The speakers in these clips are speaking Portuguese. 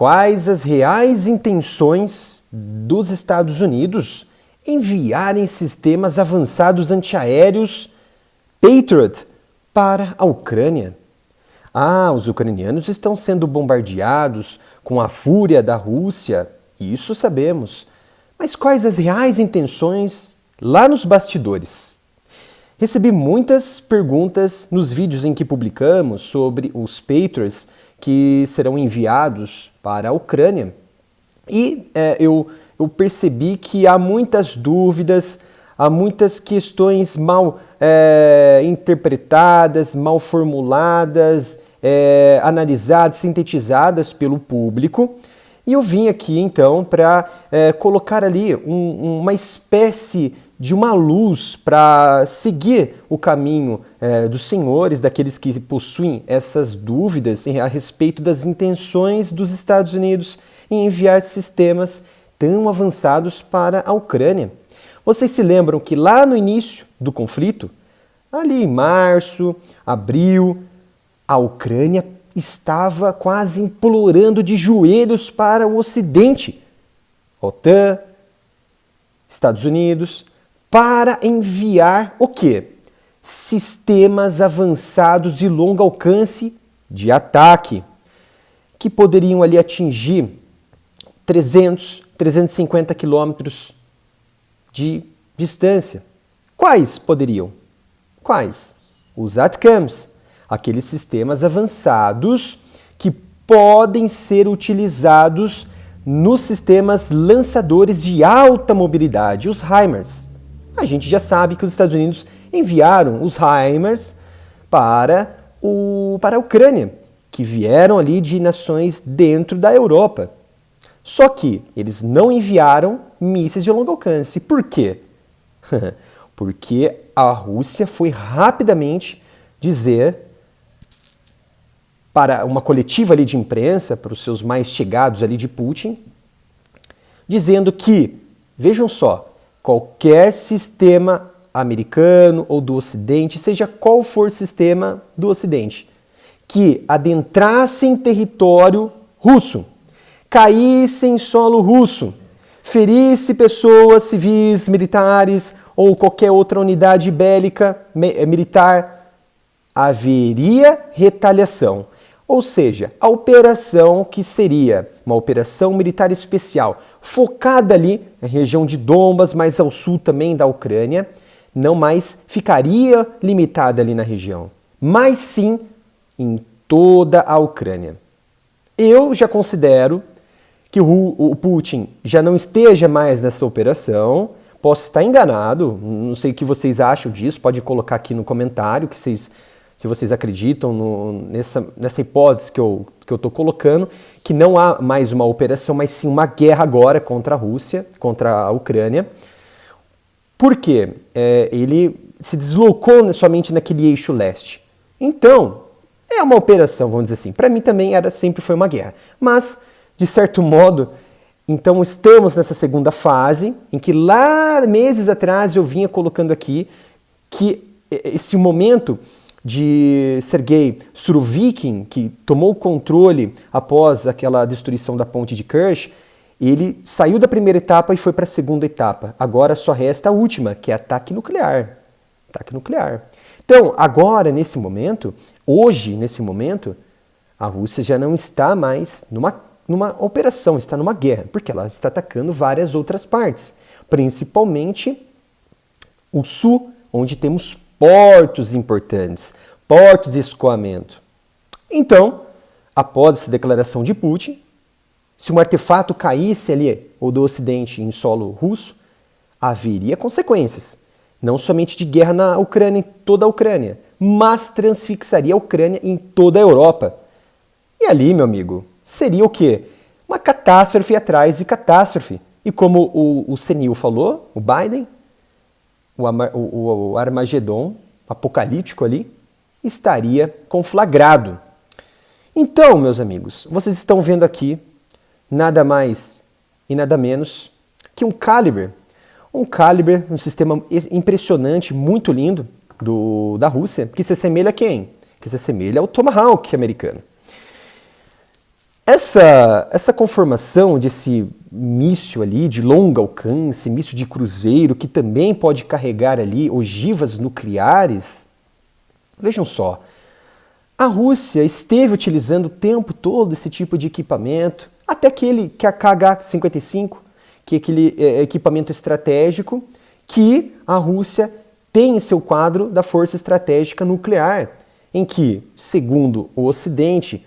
quais as reais intenções dos Estados Unidos enviarem sistemas avançados antiaéreos Patriot para a Ucrânia. Os ucranianos estão sendo bombardeados com a fúria da Rússia, isso sabemos. Mas quais as reais intenções lá nos bastidores? Recebi muitas perguntas nos vídeos em que publicamos sobre os Patriots que serão enviados para a Ucrânia. E eu percebi que há muitas dúvidas, há muitas questões mal interpretadas, mal formuladas, analisadas, sintetizadas pelo público. E eu vim aqui então para colocar ali uma espécie de uma luz para seguir o caminho dos senhores, daqueles que possuem essas dúvidas a respeito das intenções dos Estados Unidos em enviar sistemas tão avançados para a Ucrânia. Vocês se lembram que lá no início do conflito, ali em março, abril, a Ucrânia estava quase implorando de joelhos para o Ocidente, OTAN, Estados Unidos, para enviar o quê? Sistemas avançados de longo alcance de ataque, que poderiam ali atingir 300, 350 quilômetros de distância. Quais poderiam? Quais? Os ATACMS, aqueles sistemas avançados que podem ser utilizados nos sistemas lançadores de alta mobilidade, os HIMARS. A gente já sabe que os Estados Unidos enviaram os HIMARS para a Ucrânia, que vieram ali de nações dentro da Europa. Só que eles não enviaram mísseis de longo alcance. Por quê? Porque a Rússia foi rapidamente dizer para uma coletiva ali de imprensa, para os seus mais chegados ali de Putin, dizendo que, vejam só, qualquer sistema americano ou do Ocidente, seja qual for o sistema do Ocidente, que adentrasse em território russo, caísse em solo russo, ferisse pessoas civis, militares ou qualquer outra unidade bélica militar, haveria retaliação. Ou seja, a operação que seria uma operação militar especial, focada ali na região de Donbas, mais ao sul também da Ucrânia, não mais ficaria limitada ali na região, mas sim em toda a Ucrânia. Eu já considero que o Putin já não esteja mais nessa operação, posso estar enganado, não sei o que vocês acham disso, pode colocar aqui no comentário se vocês acreditam nessa hipótese que eu estou colocando, que não há mais uma operação, mas sim uma guerra agora contra a Rússia, contra a Ucrânia. Por quê? Ele se deslocou somente naquele eixo leste. Então, é uma operação, vamos dizer assim. Para mim também sempre foi uma guerra. Mas, de certo modo, então estamos nessa segunda fase, em que lá meses atrás eu vinha colocando aqui que esse momento de Sergei Surovikin, que tomou o controle após aquela destruição da ponte de Kerch, ele saiu da primeira etapa e foi para a segunda etapa. Agora só resta a última, que é ataque nuclear. Ataque nuclear. Então, agora, nesse momento, hoje, nesse momento, a Rússia já não está mais numa operação, está numa guerra, porque ela está atacando várias outras partes, principalmente o sul, onde temos portos importantes, portos de escoamento. Então, após essa declaração de Putin, se um artefato caísse ali, ou do Ocidente, em solo russo, haveria consequências. Não somente de guerra na Ucrânia, em toda a Ucrânia, mas transfixaria a Ucrânia em toda a Europa. E ali, meu amigo, seria o quê? Uma catástrofe atrás de catástrofe. E como o senil falou, o Biden, o Armagedon apocalíptico ali estaria conflagrado. Então, meus amigos, vocês estão vendo aqui nada mais e nada menos que um Calibre, um sistema impressionante, muito lindo da Rússia, que se assemelha a quem? Que se assemelha ao Tomahawk americano. Essa conformação desse míssil ali de longo alcance, míssil de cruzeiro, que também pode carregar ali ogivas nucleares, vejam só, a Rússia esteve utilizando o tempo todo esse tipo de equipamento, até que a KH-55, que é aquele equipamento estratégico que a Rússia tem em seu quadro da Força Estratégica Nuclear, em que, segundo o Ocidente,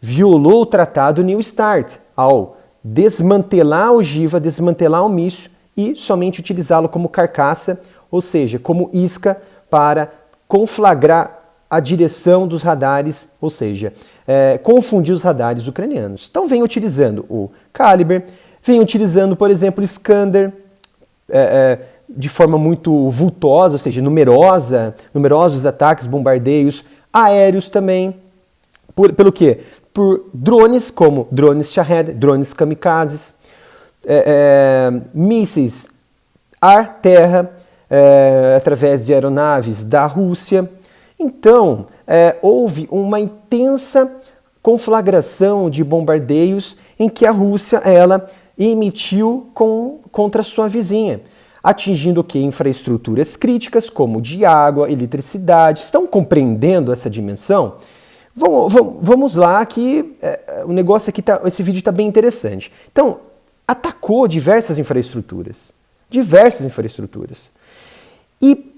violou o Tratado New START ao desmantelar a ogiva, desmantelar o míssil e somente utilizá-lo como carcaça, ou seja, como isca para conflagrar a direção dos radares, ou seja, confundir os radares ucranianos. Então vem utilizando o Kalibr, vem utilizando, por exemplo, o Iskander, de forma muito vultosa, ou seja, numerosos ataques, bombardeios, aéreos também. Pelo quê? Por drones como drones Shahed, drones kamikazes, mísseis ar-terra, através de aeronaves da Rússia. Então, houve uma intensa conflagração de bombardeios em que a Rússia emitiu contra sua vizinha, atingindo o quê? Infraestruturas críticas como de água, eletricidade. Estão compreendendo essa dimensão? Vamos lá que o negócio aqui, esse vídeo está bem interessante. Então, atacou diversas infraestruturas. E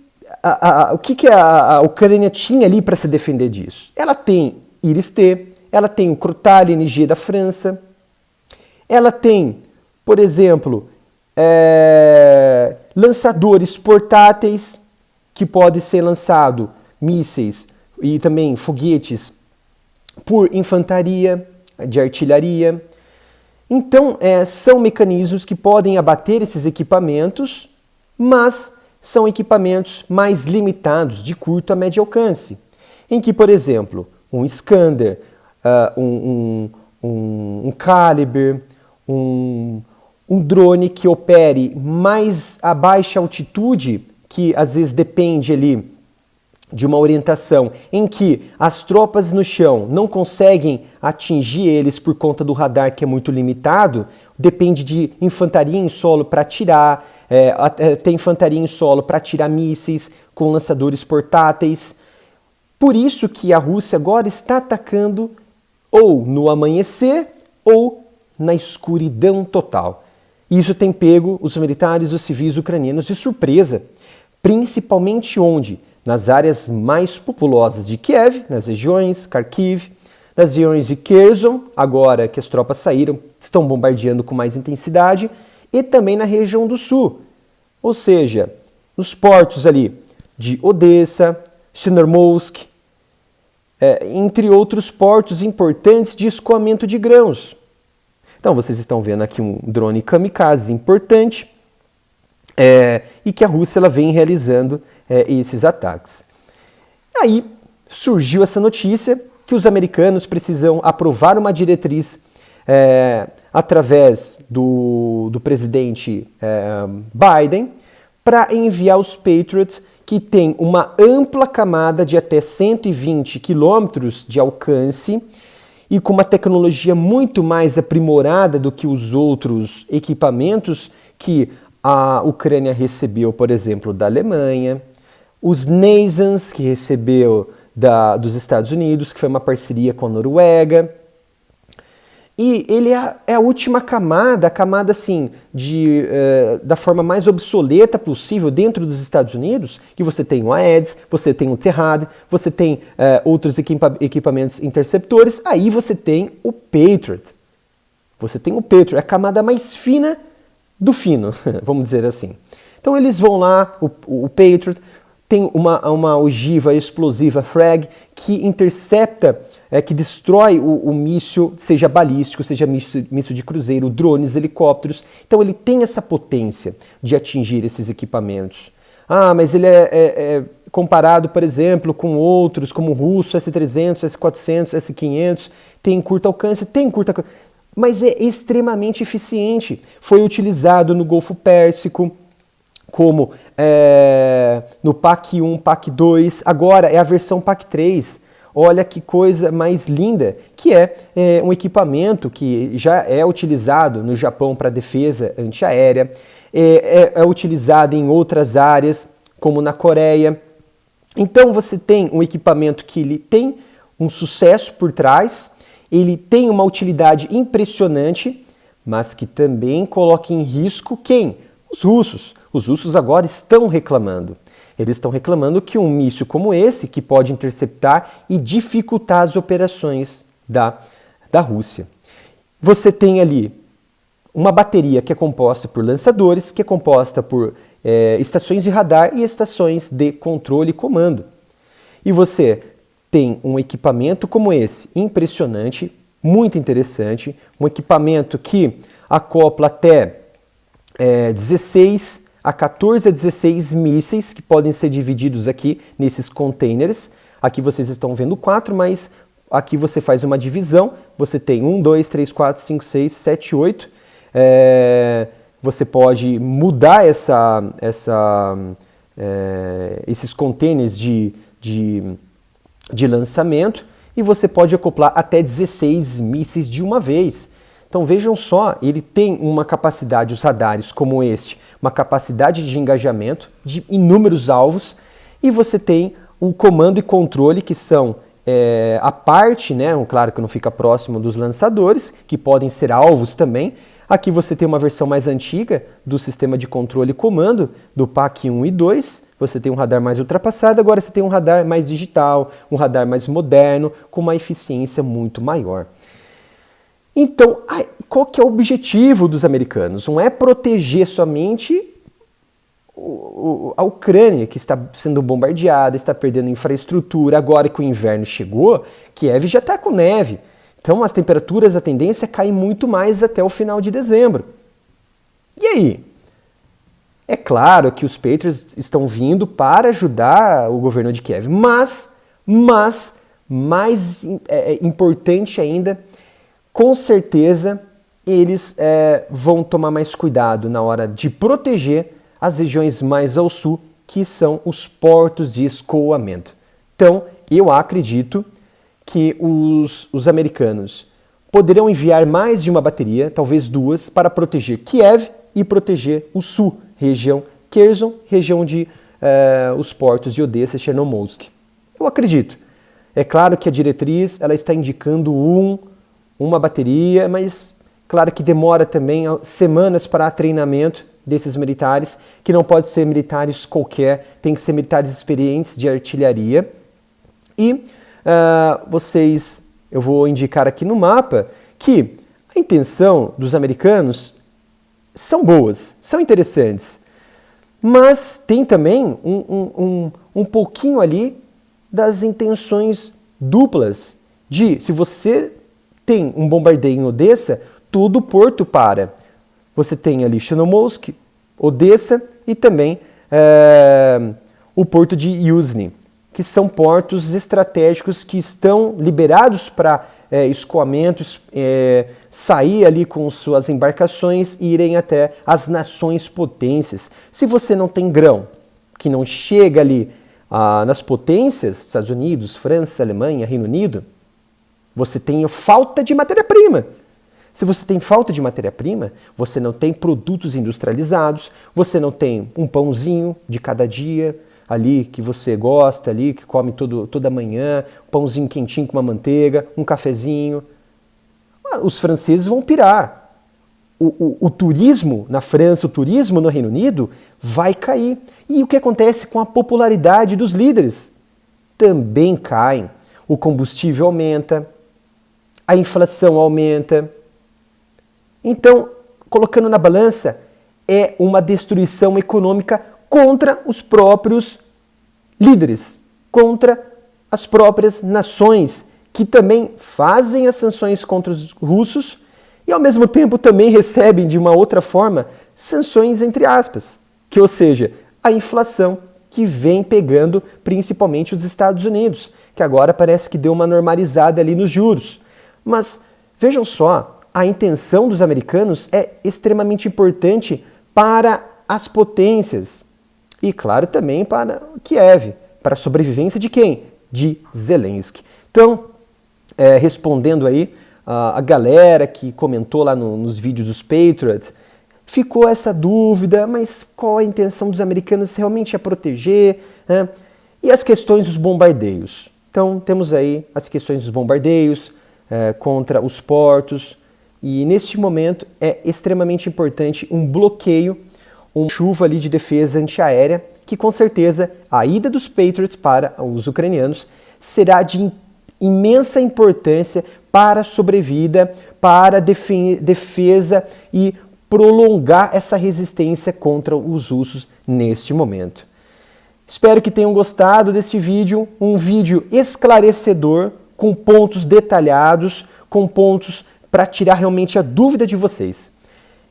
o que a Ucrânia tinha ali para se defender disso? Ela tem Iris-T, ela tem o Crotale NG da França, ela tem, por exemplo, lançadores portáteis que podem ser lançados, mísseis e também foguetes por infantaria, de artilharia. Então, são mecanismos que podem abater esses equipamentos, mas são equipamentos mais limitados, de curto a médio alcance, em que, por exemplo, um Iskander, um Kalibr, um drone que opere mais a baixa altitude, que às vezes depende ali de uma orientação em que as tropas no chão não conseguem atingir eles por conta do radar que é muito limitado, depende de infantaria em solo para atirar, tem infantaria em solo para atirar mísseis com lançadores portáteis. Por isso que a Rússia agora está atacando ou no amanhecer ou na escuridão total. Isso tem pego os militares e os civis ucranianos de surpresa, principalmente onde? Nas áreas mais populosas de Kiev, nas regiões Kharkiv, nas regiões de Kherson, agora que as tropas saíram, estão bombardeando com mais intensidade, e também na região do sul, ou seja, nos portos ali de Odessa, Chernomorsk, entre outros portos importantes de escoamento de grãos. Então vocês estão vendo aqui um drone kamikaze importante, e que a Rússia vem realizando esses ataques. Aí surgiu essa notícia que os americanos precisam aprovar uma diretriz através do presidente Biden para enviar os Patriots, que tem uma ampla camada de até 120 quilômetros de alcance e com uma tecnologia muito mais aprimorada do que os outros equipamentos que a Ucrânia recebeu, por exemplo, da Alemanha, os NASAMS, que recebeu dos Estados Unidos, que foi uma parceria com a Noruega. E ele é a última camada, a camada assim, da forma mais obsoleta possível dentro dos Estados Unidos, que você tem o AEDS, você tem o Terrad, você tem outros equipamentos interceptores, aí você tem o Patriot. É a camada mais fina do fino, vamos dizer assim. Então eles vão lá, o Patriot tem uma ogiva explosiva Frag que intercepta, que destrói o míssil, seja balístico, seja míssil de cruzeiro, drones, helicópteros. Então ele tem essa potência de atingir esses equipamentos. Mas ele é comparado, por exemplo, com outros, como o russo, S-300, S-400, S-500, tem curto alcance, mas é extremamente eficiente. Foi utilizado no Golfo Pérsico, como no PAC 1, PAC 2, agora é a versão PAC 3. Olha que coisa mais linda, que é um equipamento que já é utilizado no Japão para defesa antiaérea, é utilizado em outras áreas, como na Coreia. Então você tem um equipamento que ele tem um sucesso por trás, ele tem uma utilidade impressionante, mas que também coloca em risco quem? Os russos. Os russos agora estão reclamando. Eles estão reclamando que um míssil como esse, que pode interceptar e dificultar as operações da Rússia. Você tem ali uma bateria que é composta por lançadores, que é composta por estações de radar e estações de controle e comando. E você tem um equipamento como esse, impressionante, muito interessante, um equipamento que acopla até 14 a 16 mísseis, que podem ser divididos aqui nesses containers. Aqui vocês estão vendo 4, mas aqui você faz uma divisão, você tem 1, 2, 3, 4, 5, 6, 7, 8. Você pode mudar esses containers de lançamento e você pode acoplar até 16 mísseis de uma vez. Então vejam só, ele tem uma capacidade, os radares como este, uma capacidade de engajamento de inúmeros alvos, e você tem o comando e controle, que são a parte, né, claro que não fica próximo dos lançadores, que podem ser alvos também. Aqui você tem uma versão mais antiga do sistema de controle e comando, do PAC 1 e 2, você tem um radar mais ultrapassado, agora você tem um radar mais digital, um radar mais moderno, com uma eficiência muito maior. Então, qual que é o objetivo dos americanos? Não é proteger somente a Ucrânia, que está sendo bombardeada, está perdendo infraestrutura. Agora que o inverno chegou, Kiev já está com neve. Então, as temperaturas, a tendência é cair muito mais até o final de dezembro. E aí? É claro que os Patriots estão vindo para ajudar o governo de Kiev, mas mais importante ainda, com certeza, eles vão tomar mais cuidado na hora de proteger as regiões mais ao sul, que são os portos de escoamento. Então, eu acredito que os americanos poderão enviar mais de uma bateria, talvez 2, para proteger Kiev e proteger o sul, região Kherson, região de os portos de Odessa e Chernomorsk. Eu acredito. É claro que a diretriz ela está indicando uma bateria, mas claro que demora também semanas para treinamento desses militares, que não pode ser militares qualquer, tem que ser militares experientes de artilharia. E eu vou indicar aqui no mapa que a intenção dos americanos são boas, são interessantes, mas tem também um pouquinho ali das intenções duplas de, se você tem um bombardeio em Odessa, todo o porto para. Você tem ali Chernomorsk, Odessa e também o porto de Yuzhny, que são portos estratégicos que estão liberados para escoamento, sair ali com suas embarcações e irem até as nações potências. Se você não tem grão, que não chega ali nas potências, Estados Unidos, França, Alemanha, Reino Unido, você tem falta de matéria-prima. Se você tem falta de matéria-prima, você não tem produtos industrializados, você não tem um pãozinho de cada dia ali que você gosta, ali que come toda manhã, um pãozinho quentinho com uma manteiga, um cafezinho. Os franceses vão pirar. O turismo na França, o turismo no Reino Unido vai cair. E o que acontece com a popularidade dos líderes? Também cai. O combustível aumenta, a inflação aumenta. Então, colocando na balança, é uma destruição econômica contra os próprios líderes, contra as próprias nações, que também fazem as sanções contra os russos e, ao mesmo tempo, também recebem, de uma outra forma, sanções entre aspas, que, ou seja, a inflação que vem pegando principalmente os Estados Unidos, que agora parece que deu uma normalizada ali nos juros. Mas, vejam só, a intenção dos americanos é extremamente importante para as potências e, claro, também para Kiev, para a sobrevivência de quem? De Zelensky. Então, respondendo aí a galera que comentou lá nos vídeos dos Patriots, ficou essa dúvida, mas qual a intenção dos americanos realmente é proteger, né? E as questões dos bombardeios. Então, temos aí as questões dos bombardeios contra os portos, e neste momento é extremamente importante um bloqueio, uma chuva ali de defesa antiaérea, que com certeza a ida dos Patriots para os ucranianos será de imensa importância para a sobrevida, para a defesa e prolongar essa resistência contra os russos neste momento. Espero que tenham gostado desse vídeo, um vídeo esclarecedor, com pontos detalhados, com pontos para tirar realmente a dúvida de vocês.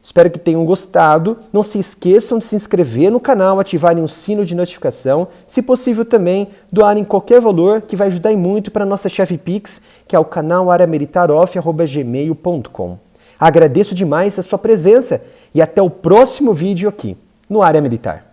Espero que tenham gostado. Não se esqueçam de se inscrever no canal, ativarem o sino de notificação. Se possível também, doarem qualquer valor, que vai ajudar muito para a nossa chave Pix, que é o canal areamilitaroff@gmail.com. Agradeço demais a sua presença e até o próximo vídeo aqui no Área Militar.